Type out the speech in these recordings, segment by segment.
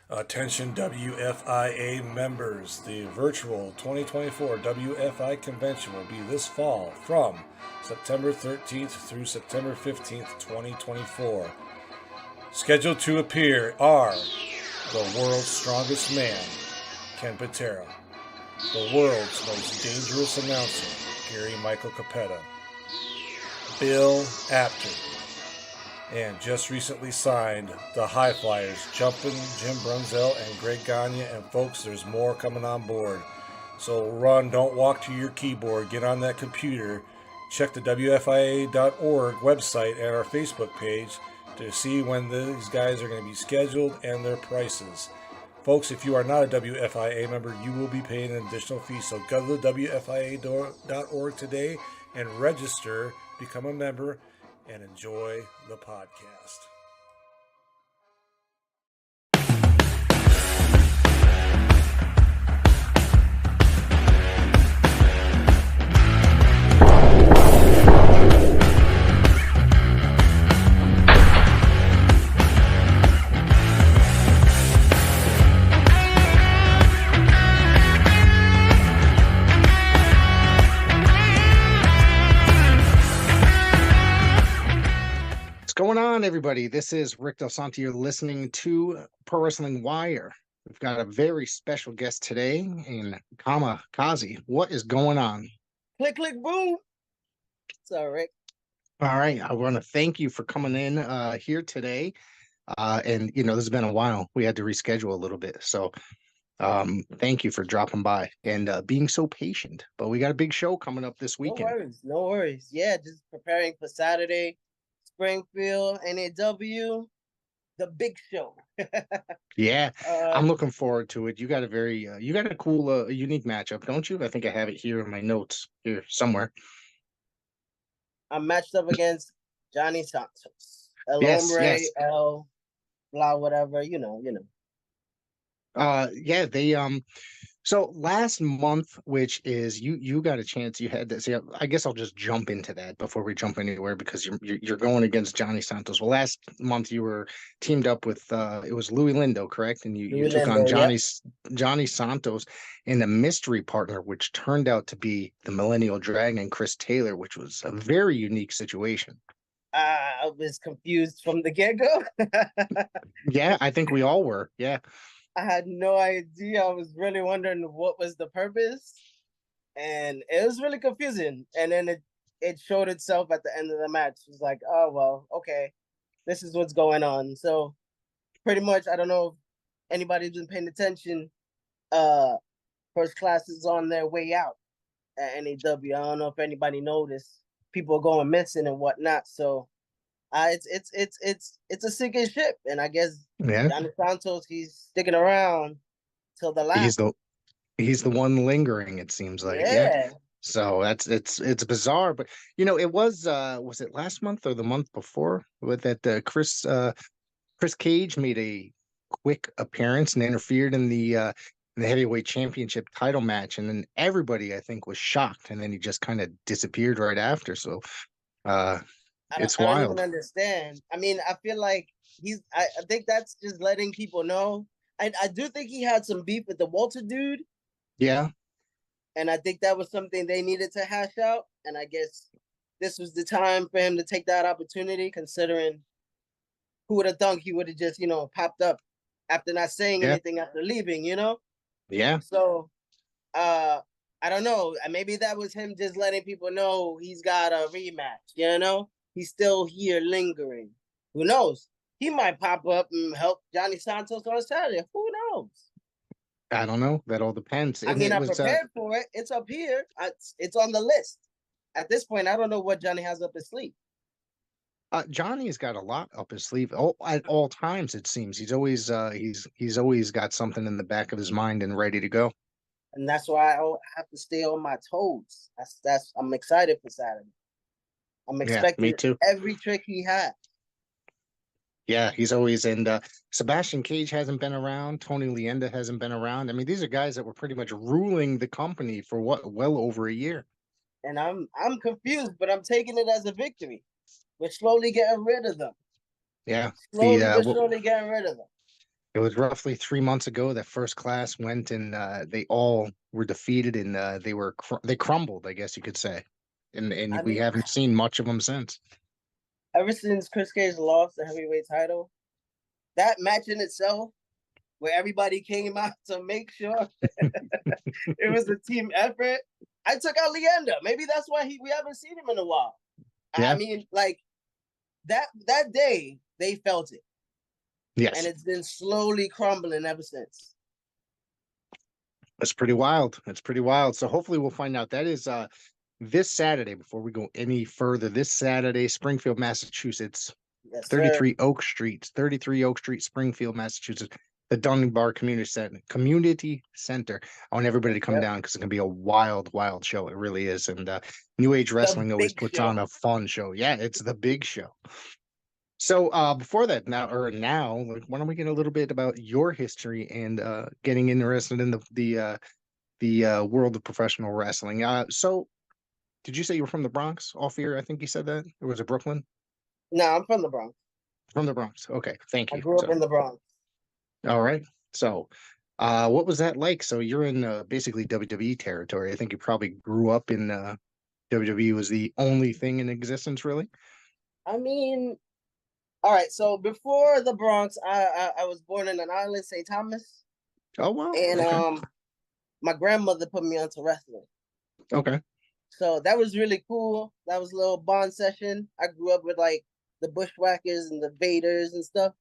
Attention WFIA members, the virtual 2024 WFI convention will be this fall from September 13th through September 15th, 2024. Scheduled to appear are the world's strongest man, Ken Patera, the world's most dangerous announcer, Gary Michael Capetta, Bill Apter, and just recently signed the High Flyers, Jumpin', Jim Brunzell, and Greg Gagne. And folks, there's more coming on board. So run, don't walk to your keyboard. Get on that computer. Check the WFIA.org website and our Facebook page to see when these guys are going to be scheduled and their prices. Folks, if you are not a WFIA member, you will be paying an additional fee. So go to the WFIA.org today and register, become a member, and enjoy the podcast. Going on, everybody? This is Rick Del Santo. You're listening to Pro Wrestling Wire. We've got a very special guest today in Kama Kazi. What is going on? Click, click, boom. So, Rick. All right. I want to thank you for coming in here today. And, this has been a while. We had to reschedule a little bit. So thank you for dropping by and being so patient. But we got a big show coming up this weekend. No worries. Yeah, just preparing for Saturday. Springfield, NAW, the big show. Yeah, I'm looking forward to it. You got a cool, unique matchup, don't you? I think I have it here in my notes here somewhere. I'm matched up against Jhonny Santos. El Yes, Hombre, yes. El, blah, whatever, you know. Yeah, they so last month, which is you got a chance, you had this. Yeah, I guess I'll just jump into that before we jump anywhere because you're going against Jhonny Santos. Well, last month you were teamed up with it was Louis Lindo, correct? And you took on Jhonny Santos in a mystery partner, which turned out to be the Millennial Dragon, Chris Taylor, which was a very unique situation. I was confused from the get-go. Yeah, I think we all were. Yeah. I had no idea. I was really wondering what was the purpose. And it was really confusing. And then it showed itself at the end of the match. It was like, oh, well, okay. This is what's going on. So pretty much, I don't know if anybody's been paying attention. First class is on their way out at NAW. I don't know if anybody noticed. People are going missing and whatnot. So it's a sinking ship, and I guess Jhonny Santos, he's sticking around till the last. He's the one lingering. It seems like, yeah. So it's bizarre, but it was it last month or the month before with that Chris Cage made a quick appearance and interfered in the heavyweight championship title match, and then everybody I think was shocked, and then he just kind of disappeared right after. So it's wild. I don't even understand. I mean, I feel like I think that's just letting people know. I do think he had some beef with the Walter dude. Yeah. And I think that was something they needed to hash out. And I guess this was the time for him to take that opportunity, considering who would have thunk he would have just, popped up after not saying anything after leaving, Yeah. So, I don't know. Maybe that was him just letting people know he's got a rematch, He's still here lingering. Who knows? He might pop up and help Jhonny Santos on Saturday. Who knows? I don't know. That all depends. I mean, I'm prepared for it. It's up here. It's on the list. At this point, I don't know what Jhonny has up his sleeve. Johnny's got a lot up his sleeve at all times. It seems he's always he's always got something in the back of his mind and ready to go. And that's why I have to stay on my toes. I'm excited for Saturday. I'm expecting every trick he has. Yeah, he's always Sebastian Cage hasn't been around. Tony Leenda hasn't been around. I mean, these are guys that were pretty much ruling the company for well over a year. And I'm confused, but I'm taking it as a victory. We're slowly getting rid of them. Yeah. Slowly getting rid of them. It was roughly 3 months ago that first class went, and they all were defeated, and they crumbled, I guess you could say, I and we mean, haven't seen much of them since. ever since Chris Cage lost the heavyweight title, that match in itself, where everybody came out to make sure it was a team effort. I took out Leander. Maybe that's why we haven't seen him in a while. Yeah. I mean, like that day they felt it, Yes, and it's been slowly crumbling ever since. it's pretty wild. It's pretty wild. So hopefully we'll find out. That is this Saturday. Before we go any further, this Saturday, Springfield, Massachusetts, Yes, sir. 33 Oak Street, Springfield, Massachusetts, the Dunbar Community Center. I want everybody to come Yep. down because it's gonna be a wild, wild show. It really is. And New Age Wrestling always big puts show. on a fun show. Yeah, it's the big show. So before that, now, like, why don't we get a little bit about your history and getting interested in the world of professional wrestling? So did you say you were from the Bronx off here? I think you said that. Or was it Brooklyn? No, I'm from the Bronx. From the Bronx. Okay, thank I you. grew up So, in the Bronx. all right. So what was that like? So you're in basically WWE territory. I think you probably grew up in WWE was the only thing in existence, really. I mean, all right. So before the Bronx, I was born in an island, St. Thomas, Oh wow. and Okay. my grandmother put me onto wrestling. Okay. So that was really cool. That was a little bond session. I grew up with like the Bushwhackers and the Vaders and stuff,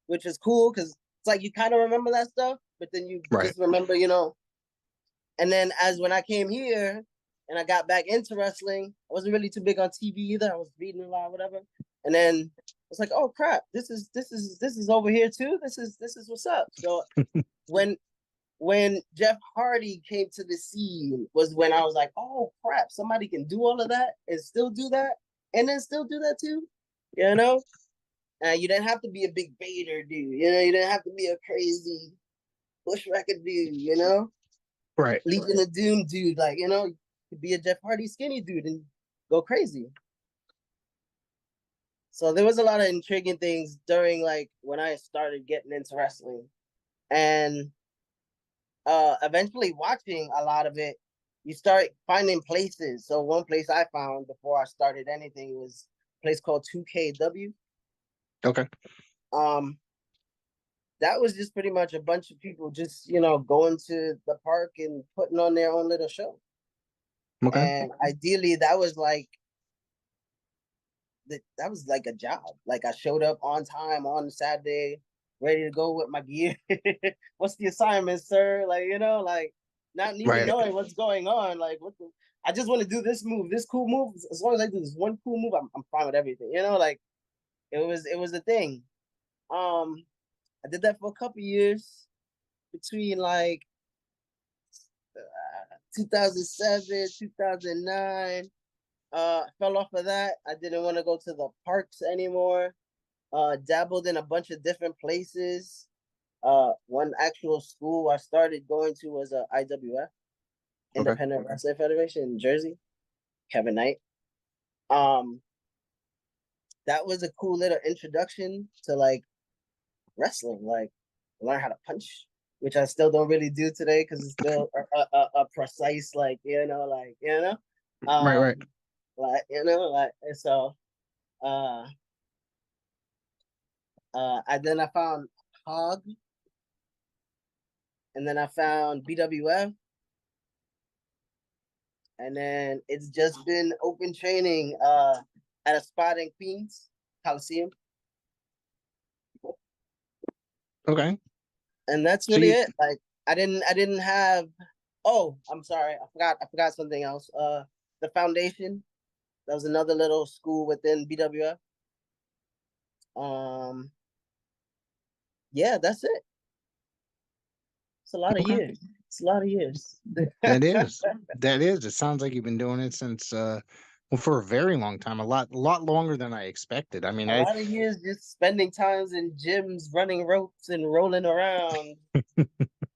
which is cool because it's like you kind of remember that stuff, but then you Right. just remember, And then as when I came here and I got back into wrestling, I wasn't really too big on TV either. I was reading a lot, whatever. And then it's like, oh crap, this is over here too. This is what's up. So when Jeff Hardy came to the scene was when I was like, oh crap, somebody can do all of that and still do that and then still do that too, you know? You didn't have to be a big Vader dude, you didn't have to be a crazy Bushwhacker dude, Right. Legion of Doom dude, like, you could be a Jeff Hardy skinny dude and go crazy. So there was a lot of intriguing things during like when I started getting into wrestling. And eventually watching a lot of it, you start finding places. So one place I found before I started anything was a place called 2KW. Okay. That was just pretty much a bunch of people just, going to the park and putting on their own little show. Okay. And ideally that was like a job. Like I showed up on time on Saturday, ready to go with my gear. What's the assignment, sir? Like, like not even Right. knowing what's going on. Like, I just want to do this move, this cool move. As long as I do this one cool move, I'm fine with everything. Like it was a thing. I did that for a couple years between like 2007, 2009. Fell off of that. I didn't want to go to the parks anymore. Dabbled in a bunch of different places. One actual school I started going to was IWF, Independent Wrestling Federation in Jersey. Kevin Knight. That was a cool little introduction to like wrestling, like learn how to punch, which I still don't really do today because it's still a precise, like Right. and so I found Hog, and then I found BWF, and then it's just been open training at a spot in Queens Coliseum. Okay. And that's really it. Like I didn't have. Oh, I'm sorry, I forgot something else. The Foundation. That was another little school within BWF. Yeah, that's it. It's a lot of years. It's a lot of years. That is. That is. It sounds like you've been doing it since for a very long time, a lot longer than I expected. I mean, A lot of years just spending times in gyms, running ropes and rolling around,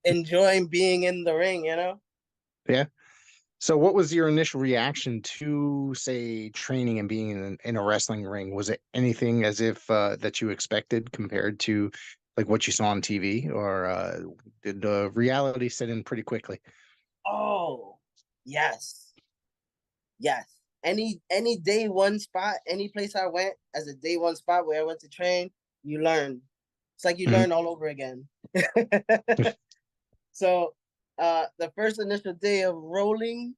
enjoying being in the ring, Yeah. So what was your initial reaction to, say, training and being in a wrestling ring? Was it anything as if that you expected compared to like what you saw on TV, or did the reality set in pretty quickly? Oh, yes, yes. Any day one spot, any place I went as a day one spot where I went to train, you learn. It's like you Mhm. learn all over again. So, the first initial day of rolling,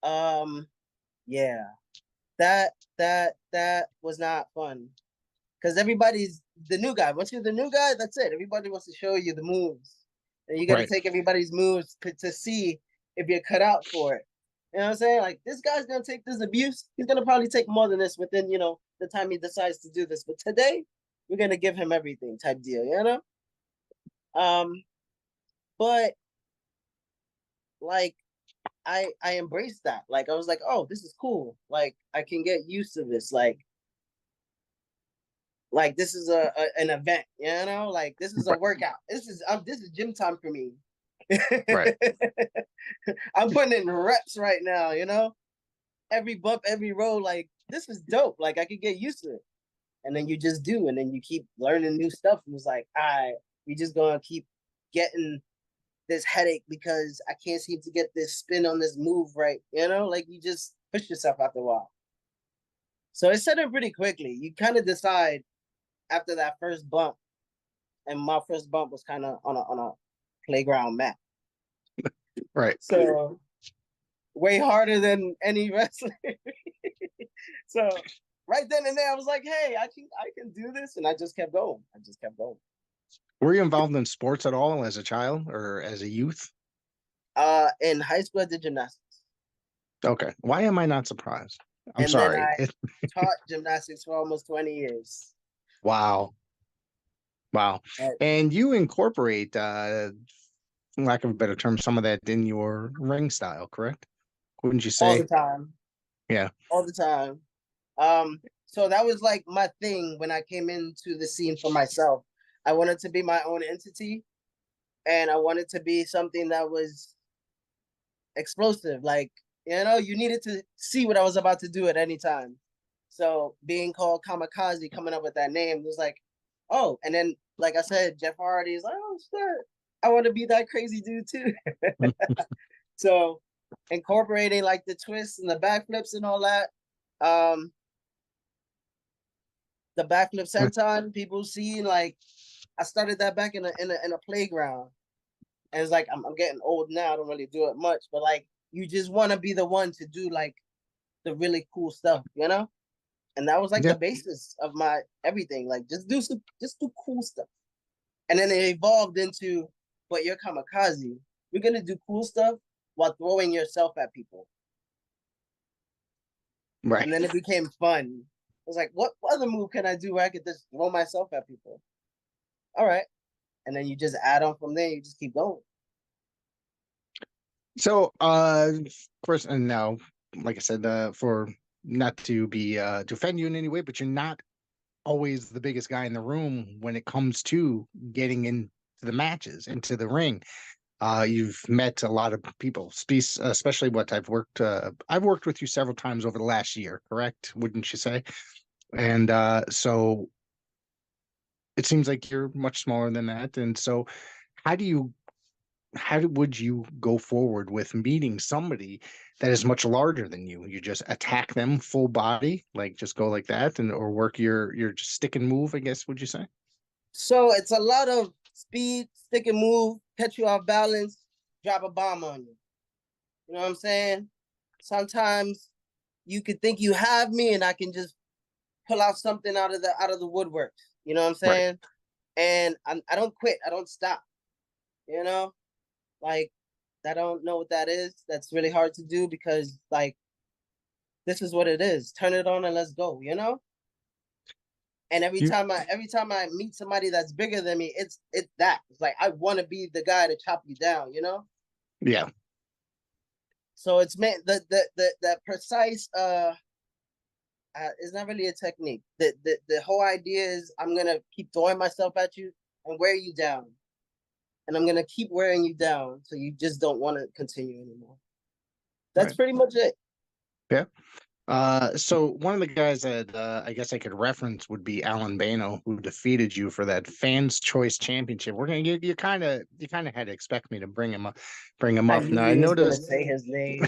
yeah, that was not fun because everybody's the new guy. Once you're the new guy, that's it. Everybody wants to show you the moves, and you got to Right. take everybody's moves to see if you're cut out for it. You know what I'm saying? Like this guy's gonna take this abuse. He's gonna probably take more than this within the time he decides to do this. But today, we're gonna give him everything, type deal. You know. But like I embraced that. Like I was like, oh, this is cool. Like I can get used to this. Like this is an event, like this is a Right. workout. This is gym time for me. Right. I'm putting in reps right now, every bump, every roll, like this is dope. Like I could get used to it. And then you just do, and then you keep learning new stuff. And it's like, all right, we just gonna keep getting this headache because I can't seem to get this spin on this move right. Like you just push yourself after a while. So it set in pretty quickly. You kind of decide after that first bump, and my first bump was kind of on a playground mat. Right. So way harder than any wrestler. So right then and there, I was like, hey, I can do this, and I just kept going. Were you involved in sports at all as a child or as a youth? In high school, I did gymnastics, Okay. Why am I not surprised? I'm and then sorry. I taught gymnastics for almost 20 years. Wow. Wow. And And you incorporate, for lack of a better term, some of that in your ring style, correct? Wouldn't you all the say? time, Yeah. all the time. So that was like my thing when I came into the scene for myself. I wanted to be my own entity, and I wanted to be something that was explosive. Like, you needed to see what I was about to do at any time. So being called Kama Kazi, coming up with that name, was like, oh, and then like I said, Jeff Hardy is like, oh shit, I want to be that crazy dude too. So incorporating like the twists and the backflips and all that. Um, the backflip senton, people see like I started that back in a playground. And it's like I'm getting old now, I don't really do it much, but like you just want to be the one to do like the really cool stuff, And that was like Yeah. the basis of my everything. Like just do cool stuff. And then it evolved into, but you're kamikaze. You're gonna do cool stuff while throwing yourself at people. Right. And then it became fun. I was like, what other move can I do where I could just throw myself at people? All right. And then you just add on from there, you just keep going. So, first, and now, like I said, for not to be to offend you in any way, but you're not always the biggest guy in the room when it comes to getting into the matches, into the ring. You've met a lot of people, especially what I've worked with you several times over the last year, correct? Wouldn't you say? And so it seems like you're much smaller than that. And so, how do you would you go forward with meeting somebody that is much larger than you? You just attack them full body, like just go like that, and or work your just stick and move, I guess, would you say? So it's a lot of speed, stick and move, catch you off balance, drop a bomb on you. You know what I'm saying? Sometimes you could think you have me and I can just pull out something out of the woodwork. You know what I'm Right. saying? And I don't quit. I don't stop. You know? Like I don't know what that is. That's really hard to do because like this is what it is. Turn it on and let's go, And every You, time I meet somebody that's bigger than me, it's that. It's like I want to be the guy to chop you down. yeah. So it's meant that precise it's not really a technique. The whole idea is I'm gonna keep throwing myself at you and wear you down. And I'm gonna keep wearing you down so you just don't want to continue anymore. That's Right. pretty much it. Yeah. So one of the guys that I guess I could reference would be Alan Bayno, who defeated you for that Fans Choice Championship. We're gonna get you kind of had to expect me to bring him I up. knew Now I you was gonna noticed, say his name.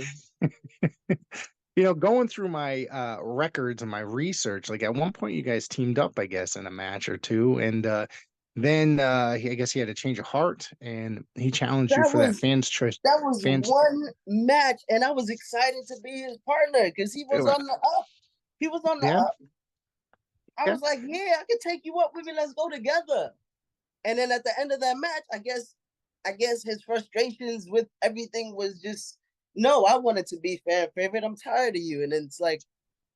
going through my records and my research, like at one point you guys teamed up, I guess, in a match or two, and then I guess he had a change of heart and he challenged you That for that was Fans Choice that was Fans. one match, and I was excited to be his partner because he was on the up. He was on the Yeah, up. I yeah. was like, yeah, I can take you up with me. Let's go together. And then at the end of that match, I guess his frustrations with everything was just, no, I wanted to be fan favorite. I'm tired of you. And then it's like,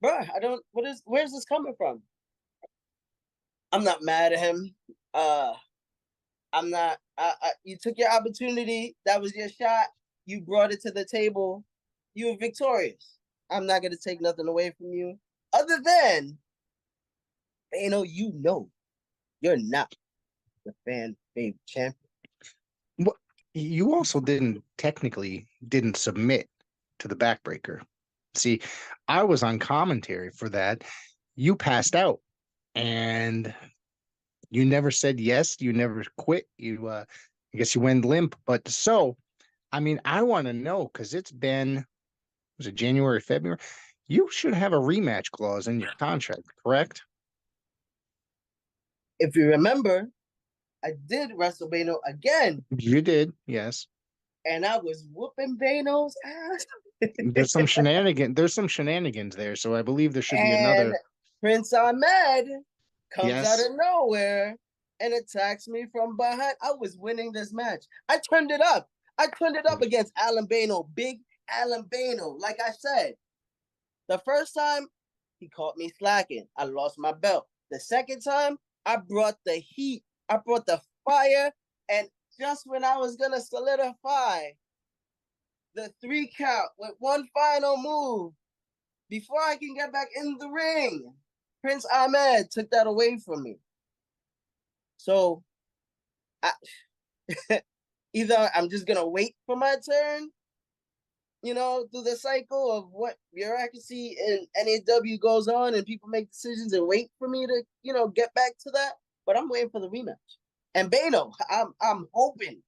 bro, I don't. Where's this coming from? I'm not mad at him. Uh, I'm not. You took your opportunity. That was your shot. You brought it to the table. You were victorious. I'm not gonna take nothing away from you, other than you know you're not the fan favorite champion. What you also didn't submit to the backbreaker. See, I was on commentary for that. You passed out and you never said yes, you never quit. I guess you went limp. But so, I mean, I want to know because it's been, was it January, February? You should have a rematch clause in your contract, correct? If you remember, I did wrestle Bayno again, You did, yes. and I was whooping Bayno's ass. There's some shenanigans there, so I believe there should be And another. Prince Ahmed comes out Yes. of nowhere and attacks me from behind. I was winning this match. I turned it up. I turned it up against Alan Bayno, big Alan Bayno. Like I said, the first time he caught me slacking. I lost my belt. The second time, I brought the heat. I brought the fire. And just when I was going to solidify the 3 count with one final move, before I can get back in the ring, Prince Ahmed took that away from me. So I, either I'm just gonna wait for my turn, through the cycle of what bureaucracy in NAW goes on, and people make decisions and wait for me to, get back to that. But I'm waiting for the rematch. And Bayno, I'm hoping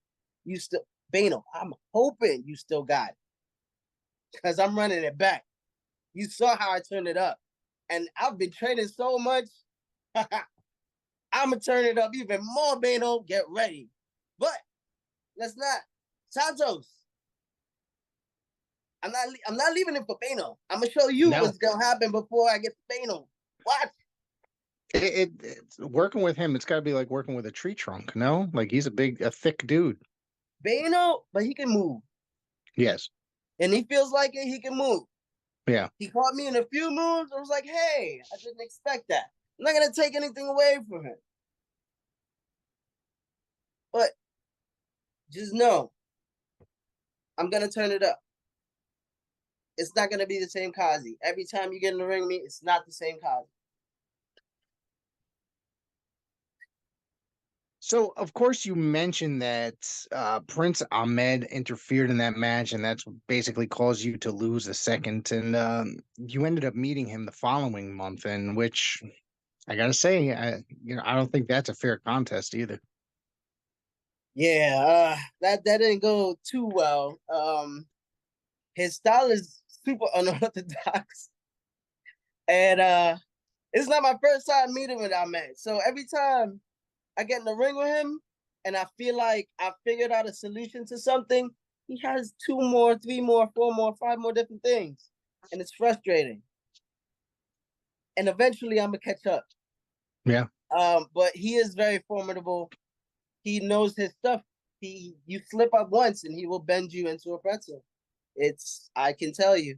you still Bayno, I'm hoping you still got it, because I'm running it back. You saw how I turned it up. And I've been training so much. I'm going to turn it up even more, Bayno. Get ready. But let's not. Santos, I'm not leaving it for Bayno. I'm going to show you what's going to happen before I get to Bayno. Watch. It's working with him. It's got to be like working with a tree trunk. No, like he's a thick dude. Bayno, but he can move. Yes. And he feels like it. He can move. Yeah. He caught me in a few moves. I was like, hey, I didn't expect that. I'm not going to take anything away from him. But just know, I'm going to turn it up. It's not going to be the same Kazi. Every time you get in the ring with me, it's not the same Kazi. So, of course, you mentioned that Prince Ahmed interfered in that match, and that's what basically caused you to lose the second. And you ended up meeting him the following month, in which I gotta say, I don't think that's a fair contest either. Yeah, that didn't go too well. His style is super unorthodox, and it's not my first time meeting with Ahmed. So every time I get in the ring with him, and I feel like I figured out a solution to something, he has 2 more, 3 more, 4 more, 5 more different things, and it's frustrating. And eventually, I'm gonna catch up. Yeah. But he is very formidable. He knows his stuff. You slip up once, and he will bend you into a pretzel. I can tell you,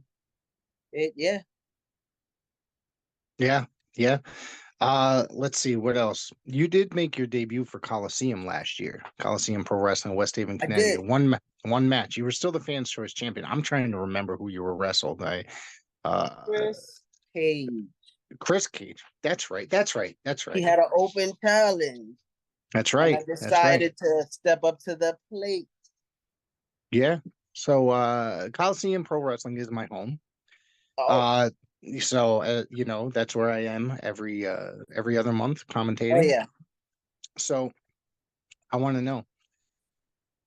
yeah. Yeah. Let's see what else. You did make your debut for Coliseum last year, Coliseum Pro Wrestling, West Haven, I did. Connecticut. One match. You were still the Fans Choice Champion. I'm trying to remember who you were wrestled. Chris Cage. Chris Cage. That's right. He had an open challenge, That's and right. I That's right. decided to step up to the plate. Yeah. So Coliseum Pro Wrestling is my home. Oh, So that's where I am every other month Oh commentating. yeah. So I want to know,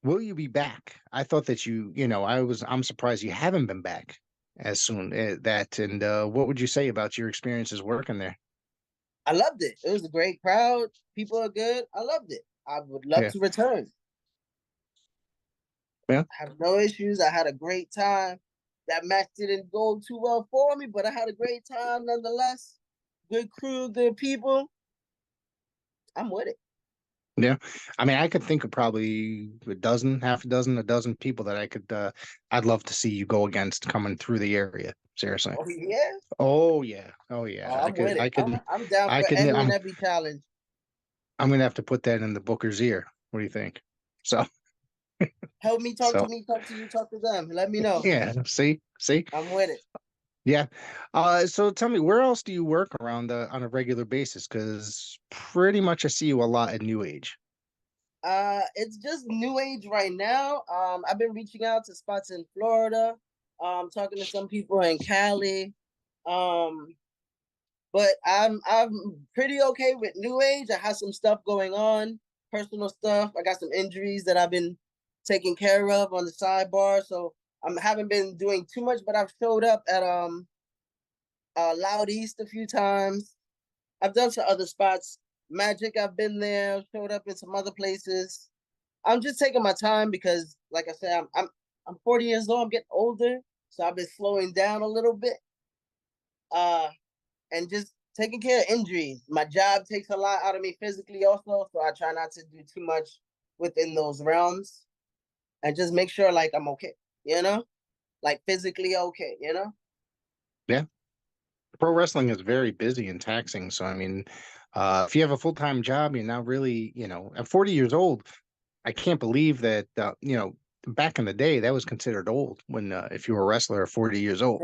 will you be back? I thought that I'm surprised you haven't been back as soon that. And what would you say about your experiences working there? I loved it. It was a great crowd. People are good. I loved it. I would love Yeah. to return. Yeah. I have no issues. I had a great time. That match didn't go too well for me, but I had a great time nonetheless. Good crew, good people. I'm with it. Yeah. I mean, I could think of probably a dozen, half a dozen people that I'd love to see you go against coming through the area. Seriously. Oh yeah. Oh yeah. Oh Oh, yeah. I'm with it. I'm down I for could, any and every challenge. I'm gonna have to put that in the Booker's ear. What do you think? So, Help me, talk to so me, talk to you, talk to them. Let me know. yeah. See, I'm with it. yeah. So tell me, where else do you work around on a regular basis? Because pretty much I see you a lot at New Age. It's just new age right now. I've been reaching out to spots in Florida, talking to some people in Cali. Um, but I'm pretty okay with new age. I have some stuff going on, personal stuff. I got some injuries that I've been taking care of on the sidebar, so I haven't been doing too much. But I've showed up at Loud East a few times. I've done some other spots. Magic, I've been there. Showed up in some other places. I'm just taking my time because, like I said, I'm 40 years old. I'm getting older, so I've been slowing down a little bit. And just taking care of injuries. My job takes a lot out of me physically, also, so I try not to do too much within those realms, and just make sure like I'm okay. Like physically okay. Yeah. Pro wrestling is very busy and taxing. So I mean, if you have a full-time job, you're not really, at 40 years old, I can't believe that, back in the day, that was considered old when, if you were a wrestler at 40 years old.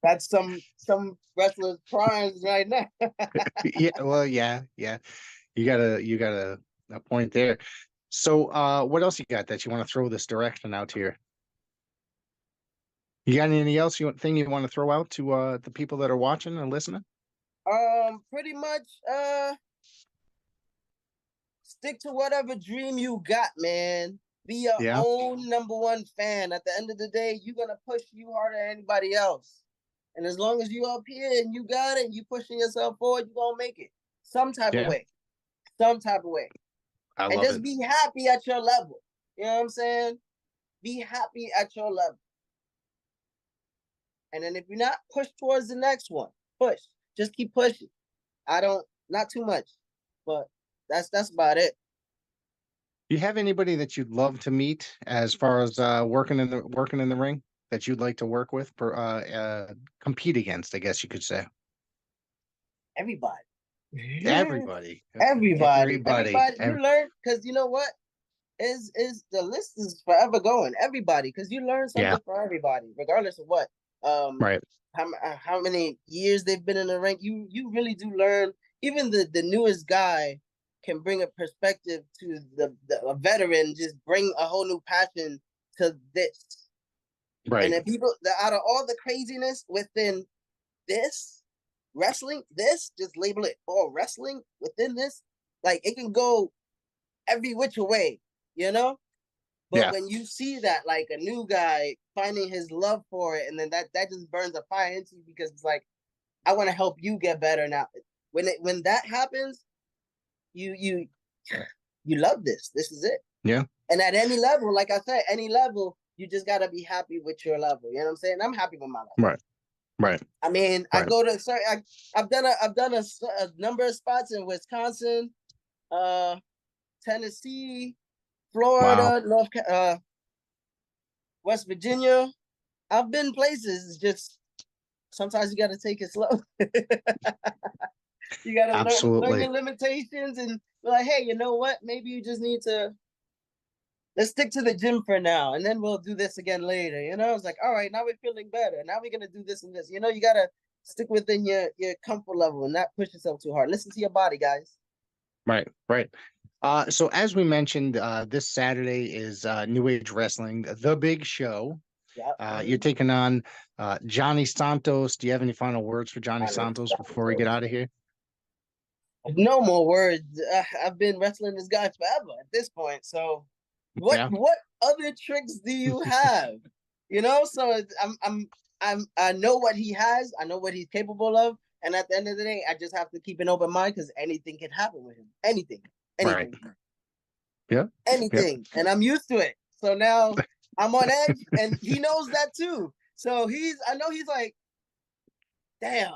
That's some wrestlers' primes right now. Yeah, well, yeah. You got a point there. So, what else you got that you want to throw this direction out here? You got anything else thing you want to throw out to the people that are watching and listening? Pretty much, stick to whatever dream you got, man. Be your Yeah, own number one fan. At the end of the day, you're gonna push you harder than anybody else. And as long as you up here and you got it and you pushing yourself forward, you're gonna make it. Some type of yeah, way. Some type of way. I And love just it. be happy at your level. You know what I'm saying? Be happy at your level. And then if you're not, push towards the next one. Push. Just keep pushing. Not too much. But that's about it. Do you have anybody that you'd love to meet as far as working in the ring that you'd like to work with, compete against, I guess you could say? Everybody. Everybody, Everybody. Ev- You learn because you know what is the list is forever going. Everybody, because you learn yeah, something for everybody, regardless of what. Um, right, how many years they've been in the rank. You really do learn. Even the newest guy can bring a perspective to a veteran. Just bring a whole new passion to this. And right, then people that out of all the craziness within this wrestling, this just label it all wrestling within this. Like it can go every which way, you know. But yeah, when you see that, like a new guy finding his love for it, and then that just burns a fire into you because it's like, I want to help you get better now. When that happens, you you love this. This is it. yeah, And at any level, like I said, any level, you just gotta be happy with your level. You know what I'm saying? I'm happy with my level. right, right, I mean, I right. go to sorry, I've done a number of spots in Wisconsin, uh, Tennessee, Wow. Florida, West Virginia. I've been places. It's just sometimes you got to take it slow. You got to learn Absolutely. your limitations and be like, hey, you know what? Maybe you just need to let's stick to the gym for now, and then we'll do this again later. It's like, all right, now we're feeling better. Now we're gonna do this and this. You gotta stick within your comfort level and not push yourself too hard. Listen to your body, guys. Right, right. So as we mentioned, this Saturday is New Age Wrestling, the big show. Yeah. You're taking on Jhonny Santos. Do you have any final words for Jhonny Santos before we get out of here? No more words. I've been wrestling this guy forever at this point. So, what other tricks do you have? You know, so I know what he has. I know what he's capable of. And at the end of the day, I just have to keep an open mind because anything can happen with him. Anything. Right. Yeah. Anything. Yeah. And I'm used to it. So now I'm on edge, and he knows that too. So I know he's like, damn,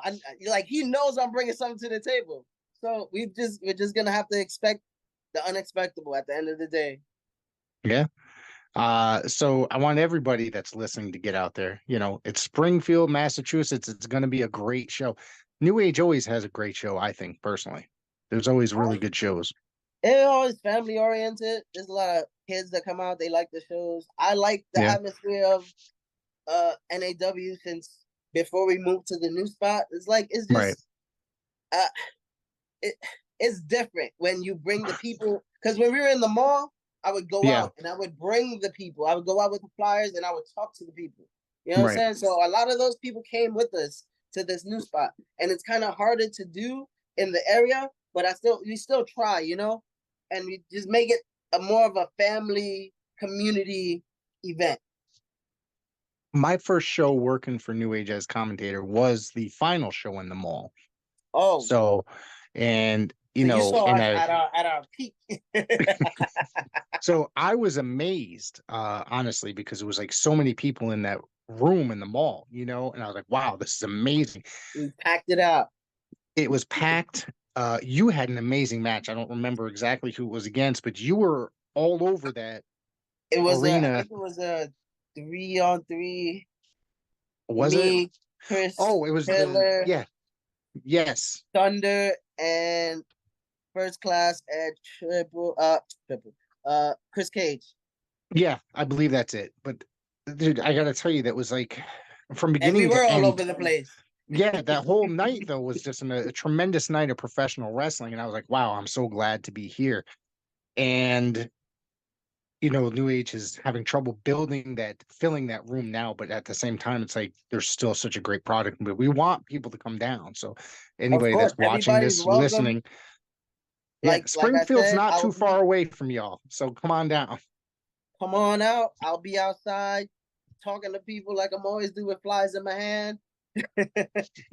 like he knows I'm bringing something to the table. So we're just gonna have to expect the unexpected at the end of the day. Yeah. So I want everybody that's listening to get out there. You know, it's Springfield, Massachusetts. It's going to be a great show. New Age always has a great show, I think, personally. There's always really good shows. It's always family oriented. There's a lot of kids that come out. They like the shows. I like the atmosphere of NAW since before we moved to the new spot. It's just it's different when you bring the people. Because when we were in the mall, I would go out and I would bring the people. I would go out with the flyers and I would talk to the people. You know what I'm saying? So a lot of those people came with us to this new spot, and it's kind of harder to do in the area, but we still try, you know, and we just make it more of a family community event. My first show working for New Age as commentator was the final show in the mall. Oh, so and you know, saw us at our peak. So I was amazed, honestly, because it was like so many people in that room in the mall, you know, and I was like, wow, this is amazing. We packed it out. It was packed. You had an amazing match. I don't remember exactly who it was against, but you were all over that arena. I think it was a 3-on-3. Was Me, it? Chris, Oh, it was Taylor, yes. Thunder and First Class at Chris Cage. Yeah, I believe that's it. But dude, I gotta tell you, that was like from beginning and we were to all end, over the place. Yeah, that whole night though was just a tremendous night of professional wrestling, and I was like, wow, I'm so glad to be here. And you know, New Age is having trouble filling that room now, but at the same time, it's like there's still such a great product, but we want people to come down. So anybody that's watching this, listening, Springfield's not too far away from y'all, so come on down. Come on out. I'll be outside talking to people like I'm always doing, with flies in my hand.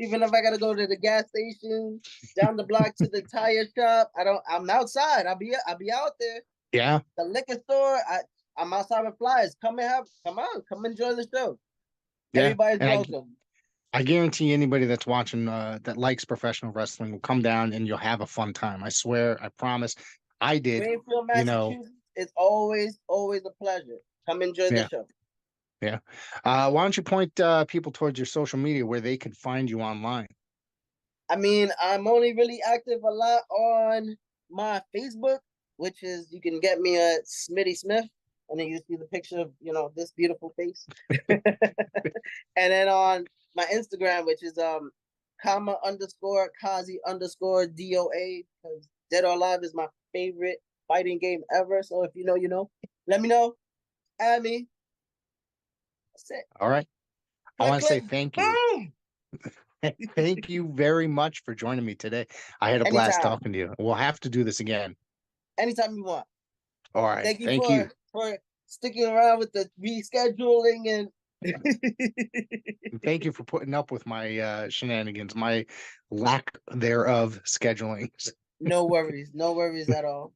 Even if I gotta go to the gas station, down the block to the tire shop, I'm outside. I'll be out there. Yeah. The liquor store, I'm outside with flyers. Come enjoy the show. Yeah. Everybody's welcome. I guarantee anybody that's watching that likes professional wrestling will come down and you'll have a fun time. I swear, I promise. I did. Springfield, Massachusetts, it's always a pleasure. Come enjoy the show. Yeah. Why don't you point people towards your social media where they could find you online? I mean, I'm only really active a lot on my Facebook, which is, you can get me at Smitty Smith, and then you see the picture of, you know, this beautiful face. And then on my Instagram, which is Kama _Kazi _DOA, because Dead or Alive is my favorite fighting game ever. So if you know, you know. Let me know. Add me. That's it. All right. I want to say thank you. Thank you very much for joining me today. I had a blast talking to you. We'll have to do this again. Anytime you want. All right. Thank you for sticking around with the rescheduling and thank you for putting up with my shenanigans, my lack thereof scheduling. No worries. No worries at all.